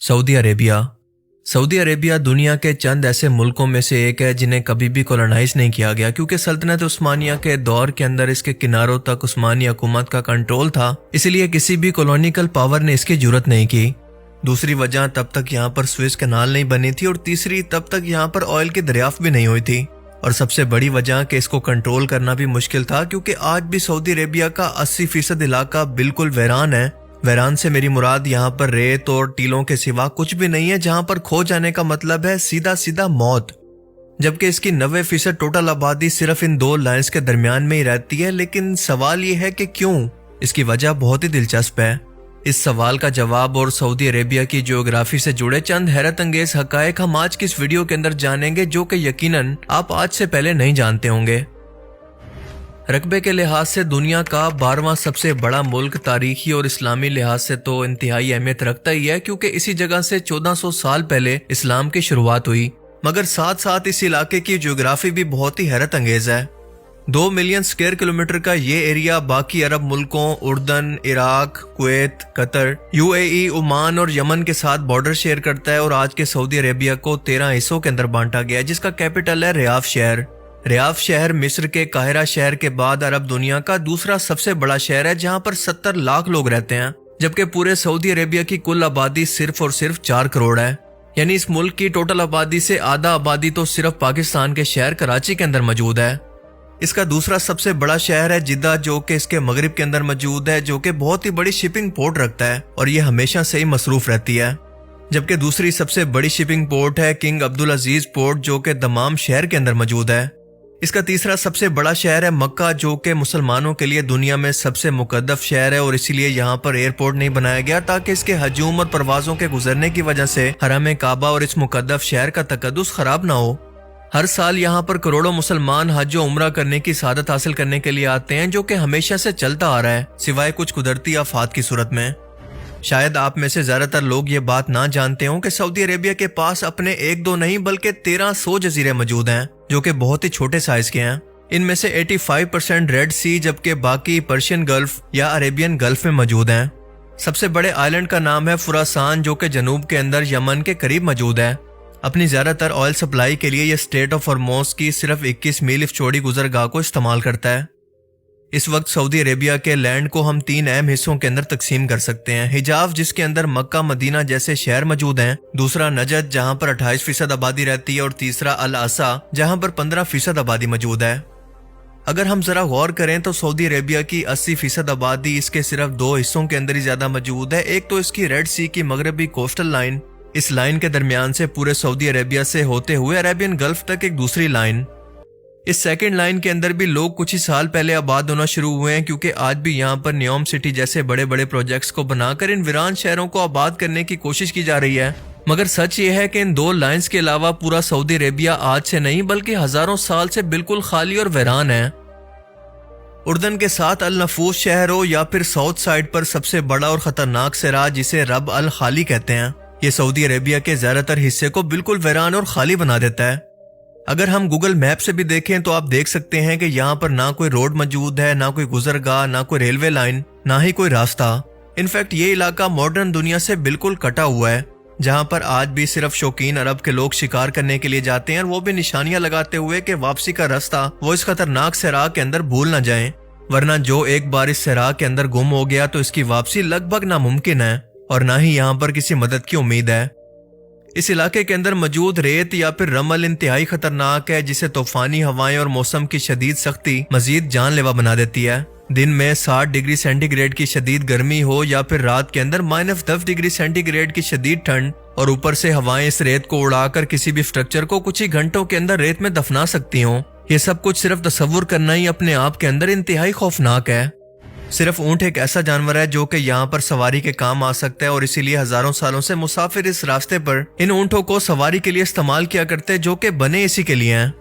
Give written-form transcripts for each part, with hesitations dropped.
Saudi Arabia. Saudi Arabia दुनिया के चंद ऐसे मुल्कों में से एक है जिन्हें कभी भी कॉलोनाइज नहीं किया गया, क्योंकि सल्तनत उस्मानिया के दौर के अंदर इसके किनारों तक उस्मानी हुकूमत का कंट्रोल था, इसलिए किसी भी कॉलोनिकल पावर ने इसकी जरूरत नहीं की। दूसरी वजह, तब तक यहाँ पर स्वेज कैनाल नहीं बनी थी, और तीसरी, तब तक यहाँ पर ऑयल की दरियाफ्त भी नहीं हुई थी। और सबसे बड़ी वजह कि इसको कंट्रोल करना भी मुश्किल था, क्योंकि आज भी सऊदी अरेबिया का 80% इलाका बिल्कुल वीरान है। वीरान से मेरी मुराद यहाँ पर रेत और टीलों के सिवा कुछ भी नहीं है, जहाँ पर खो जाने का मतलब है सीधा सीधा मौत। जबकि इसकी 90% टोटल आबादी सिर्फ इन दो लाइन्स के दरमियान में ही रहती है। लेकिन सवाल ये है कि क्यों? इसकी वजह बहुत ही दिलचस्प है। इस सवाल का जवाब और सऊदी अरेबिया की जियोग्राफी से जुड़े चंद हैरत अंगेज हकायक हम आज की इस वीडियो के अंदर जानेंगे, जो कि यकीनन आप आज से पहले नहीं जानते होंगे। रकबे के लिहाज से दुनिया का 12वां सबसे बड़ा मुल्क तारीखी और इस्लामी लिहाज से तो इंतहाई अहमियत रखता ही है, क्योंकि इसी जगह से 1400 साल पहले इस्लाम की शुरुआत हुई। मगर साथ साथ इस इलाके की जियोग्राफी भी बहुत ही हैरत अंगेज है। 2 मिलियन स्क्वायर किलोमीटर का ये एरिया बाकी अरब मुल्कों उर्दन, Iraq, Kuwait, Qatar, UAE, Oman और यमन के साथ बॉर्डर शेयर करता है, और आज के सऊदी अरेबिया को 13 हिस्सों के अंदर बांटा गया है, जिसका कैपिटल है रियाद शहर। रियाद शहर मिस्र के काहिरा शहर के बाद अरब दुनिया का दूसरा सबसे बड़ा शहर है, जहां पर 70 लाख लोग रहते हैं, जबकि पूरे सऊदी अरेबिया की कुल आबादी सिर्फ और सिर्फ 4 करोड़ है। यानी इस मुल्क की टोटल आबादी से आधा आबादी तो सिर्फ पाकिस्तान के शहर कराची के अंदर मौजूद है। इसका दूसरा सबसे बड़ा शहर है जिद्दा, जो कि इसके मगरिब के अंदर मौजूद है, जो कि बहुत ही बड़ी शिपिंग पोर्ट रखता है और ये हमेशा से ही मसरूफ रहती है। जबकि दूसरी सबसे बड़ी शिपिंग पोर्ट है किंग अब्दुल अजीज पोर्ट, जो कि दमाम शहर के अंदर मौजूद है। इसका तीसरा सबसे बड़ा शहर है मक्का, जो कि मुसलमानों के लिए दुनिया में सबसे मुकद्दस शहर है, और इसीलिए यहाँ पर एयरपोर्ट नहीं बनाया गया, ताकि इसके हजूम और परवाजों के गुजरने की वजह से हरम काबा और इस मुकद्दस शहर का तकद्दुस खराब ना हो। हर साल यहाँ पर करोड़ों मुसलमान हज और उम्रा करने की सादत हासिल करने के लिए आते हैं, जो कि हमेशा से चलता आ रहा है, सिवाय कुछ कुदरती आफात की सूरत में। शायद आप में से ज्यादातर लोग ये बात ना जानते हों कि सऊदी अरेबिया के पास अपने 1-2 नहीं बल्कि 1300 जजीरे मौजूद हैं, जो कि बहुत ही छोटे साइज के हैं। इनमें से 85% रेड सी, जबकि बाकी पर्शियन गल्फ या अरेबियन गल्फ में मौजूद हैं। सबसे बड़े आइलैंड का नाम है फुरासान, जो कि जनूब के अंदर यमन के करीब मौजूद है। अपनी ज्यादातर ऑयल सप्लाई के लिए यह स्टेट ऑफ हॉर्मोज की सिर्फ 21 मील चौड़ी गुजरगाह को इस्तेमाल करता है। इस वक्त सऊदी अरेबिया के लैंड को हम 3 अहम हिस्सों के अंदर तकसीम कर सकते हैं। हिजाज, जिसके अंदर मक्का मदीना जैसे शहर मौजूद हैं, दूसरा नजद, जहां पर 28% आबादी रहती है, और तीसरा अल आसा, जहां पर 15% आबादी मौजूद है। अगर हम जरा गौर करें तो सऊदी अरेबिया की 80% आबादी इसके सिर्फ 2 हिस्सों के अंदर ही ज्यादा मौजूद है। एक तो इसकी रेड सी की मगरबी कोस्टल लाइन, इस लाइन के दरमियान से पूरे सऊदी अरेबिया से होते हुए अरेबियन गल्फ तक एक दूसरी लाइन। इस सेकंड लाइन के अंदर भी लोग कुछ ही साल पहले आबाद होना शुरू हुए हैं, क्योंकि आज भी यहाँ पर न्योम सिटी जैसे बड़े बड़े प्रोजेक्ट्स को बनाकर इन वीरान शहरों को आबाद करने की कोशिश की जा रही है। मगर सच ये है कि इन 2 लाइन्स के अलावा पूरा सऊदी अरेबिया आज से नहीं बल्कि हजारों साल से बिल्कुल खाली और वीरान है। उर्दन के साथ अल नफूस शहर हो या फिर साउथ साइड पर सबसे बड़ा और खतरनाक सिरा, जिसे रब अल खाली कहते हैं, ये सऊदी अरेबिया के ज्यादातर हिस्से को बिल्कुल वीरान और खाली बना देता है। अगर हम गूगल मैप से भी देखें तो आप देख सकते हैं कि यहाँ पर ना कोई रोड मौजूद है, ना कोई गुजरगाह, ना कोई रेलवे लाइन, ना ही कोई रास्ता। इनफैक्ट ये इलाका मॉडर्न दुनिया से बिल्कुल कटा हुआ है, जहाँ पर आज भी सिर्फ शौकीन अरब के लोग शिकार करने के लिए जाते हैं, और वो भी निशानियां लगाते हुए कि वापसी का रास्ता वो इस खतरनाक सहरा के अंदर भूल ना जाएं, वरना जो एक बार इस सहरा के अंदर गुम हो गया तो इसकी वापसी लगभग नामुमकिन है, और ना ही यहाँ पर किसी मदद की उम्मीद है। इस इलाके के अंदर मौजूद रेत या फिर रमल इंतहाई खतरनाक है, जिसे तूफानी हवाएं और मौसम की शदीद सख्ती मजीद जानलेवा बना देती है। दिन में 60 डिग्री सेंटीग्रेड की शदीद गर्मी हो या फिर रात के अंदर -10 डिग्री सेंटीग्रेड की शदीद ठंड, और ऊपर से हवाएं इस रेत को उड़ाकर किसी भी स्ट्रक्चर को कुछ ही घंटों के अंदर रेत में दफना सकती हों। ये सब कुछ सिर्फ तस्वुर करना ही अपने आप के अंदर इंतहाई खौफनाक है। सिर्फ ऊंट एक ऐसा जानवर है जो कि यहाँ पर सवारी के काम आ सकता है, और इसीलिए हजारों सालों से मुसाफिर इस रास्ते पर इन ऊंटों को सवारी के लिए इस्तेमाल किया करते हैं, जो कि बने इसी के लिए हैं।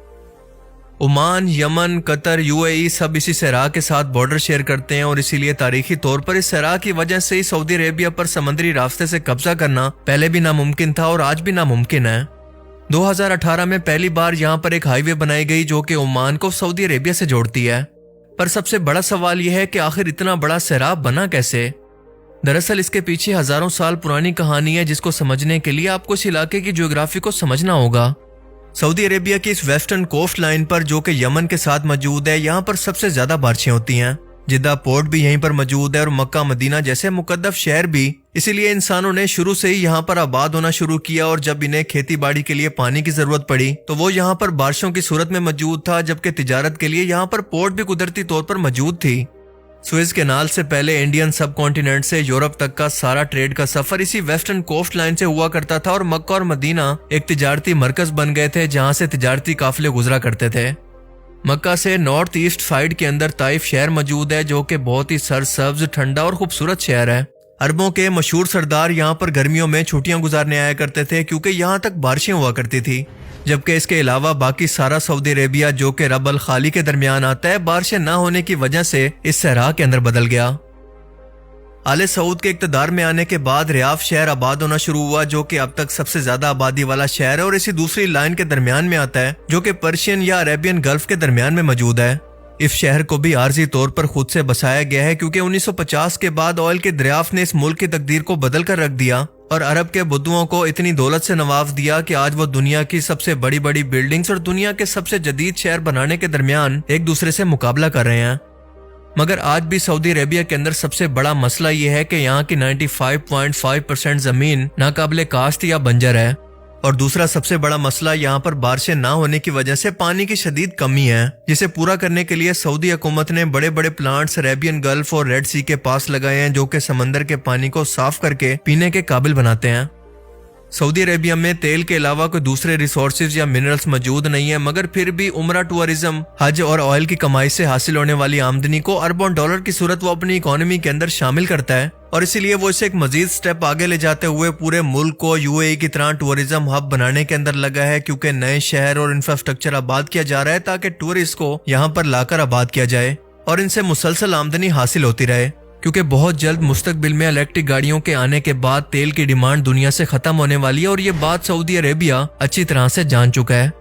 ओमान, यमन, कतर, यूएई सब इसी सहरा के साथ बॉर्डर शेयर करते हैं, और इसीलिए तारीखी तौर पर इस सहरा की वजह से ही सऊदी अरेबिया पर समुद्री रास्ते से कब्जा करना पहले भी नामुमकिन था और आज भी नामुमकिन है। 2018 में पहली बार यहाँ पर एक हाईवे बनाई गई, जो कि ओमान को सऊदी अरेबिया से जोड़ती है। पर सबसे बड़ा सवाल यह है कि आखिर इतना बड़ा सहरा बना कैसे? दरअसल इसके पीछे हजारों साल पुरानी कहानी है जिसको समझने के लिए आपको इस इलाके की ज्योग्राफी को समझना होगा। सऊदी अरेबिया की इस वेस्टर्न कोस्ट लाइन पर जो कि यमन के साथ मौजूद है, यहाँ पर सबसे ज्यादा बारिशें होती हैं। जिद्दा पोर्ट भी यहीं पर मौजूद है और मक्का मदीना जैसे मुकद्दस शहर भी। इसीलिए इंसानों ने शुरू से ही यहाँ पर आबाद होना शुरू किया और जब इन्हें खेती बाड़ी के लिए पानी की जरूरत पड़ी तो वो यहाँ पर बारिशों की सूरत में मौजूद था, जबकि तिजारत के लिए यहाँ पर पोर्ट भी कुदरती तौर पर मौजूद थी। सुएज कैनाल से पहले इंडियन सब कॉन्टिनेंट से यूरोप तक का सारा ट्रेड का सफर इसी वेस्टर्न कोस्ट लाइन से हुआ करता था और मक्का और मदीना एक तिजारती मरकज बन गए थे जहां से तिजारती काफिले गुजरा करते थे। मक्का से नॉर्थ ईस्ट साइड के अंदर ताइफ शहर मौजूद है जो कि बहुत ही सरसब्ज, ठंडा और खूबसूरत शहर है। अरबों के मशहूर सरदार यहाँ पर गर्मियों में छुट्टियां गुजारने आया करते थे क्योंकि यहाँ तक बारिशें हुआ करती थी, जबकि इसके अलावा बाकी सारा सऊदी अरेबिया जो कि रब अल खाली के दरमियान आता है, बारिशें न होने की वजह से इस सहरा के अंदर बदल गया। आले सऊद के इक्तदार में आने के बाद रियाफ शहर आबाद होना शुरू हुआ जो कि अब तक सबसे ज्यादा आबादी वाला शहर है और इसी दूसरी लाइन के दरमियान में आता है जो कि पर्शियन या अरेबियन गल्फ के दरमियान में मौजूद है। इस शहर को भी आर्जी तौर पर खुद से बसाया गया है क्योंकि 1950 के बाद ऑयल के दरियाफ्त ने इस मुल्क की तकदीर को बदल कर रख दिया और अरब के बुद्दुओं को इतनी दौलत से नवाज दिया कि आज वो दुनिया की सबसे बड़ी बड़ी बिल्डिंग्स और दुनिया के सबसे जदीद शहर बनाने के दरमियान एक दूसरे से मुकाबला कर रहे हैं। मगर आज भी सऊदी अरेबिया के अंदर सबसे बड़ा मसला ये है कि यहाँ की 95.5% जमीन नाकाबिले काश्त या बंजर है और दूसरा सबसे बड़ा मसला यहाँ पर बारिशें ना होने की वजह से पानी की शदीद कमी है, जिसे पूरा करने के लिए सऊदी हुकूमत ने बड़े बड़े प्लांट्स अरेबियन गल्फ और रेड सी के पास लगाए हैं जो कि समंदर के पानी को साफ करके पीने के काबिल बनाते हैं। सऊदी अरेबिया में तेल के अलावा कोई दूसरे रिसोर्सेज या मिनरल्स मौजूद नहीं है, मगर फिर भी उमरा टूरिज्म, हज और ऑयल की कमाई से हासिल होने वाली आमदनी को अरबों डॉलर की सूरत वो अपनी इकोनॉमी के अंदर शामिल करता है और इसीलिए वो इसे एक मजीद स्टेप आगे ले जाते हुए पूरे मुल्क को यूएई की तरह टूरिज्म हब बनाने के अंदर लगा है, क्योंकि नए शहर और इंफ्रास्ट्रक्चर आबाद किया जा रहा है ताकि टूरिस्ट को यहाँ पर लाकर आबाद किया जाए और इनसे मुसलसल आमदनी हासिल होती रहे, क्योंकि बहुत जल्द मुस्तकबिल में इलेक्ट्रिक गाड़ियों के आने के बाद तेल की डिमांड दुनिया से खत्म होने वाली है और ये बात सऊदी अरेबिया अच्छी तरह से जान चुका है।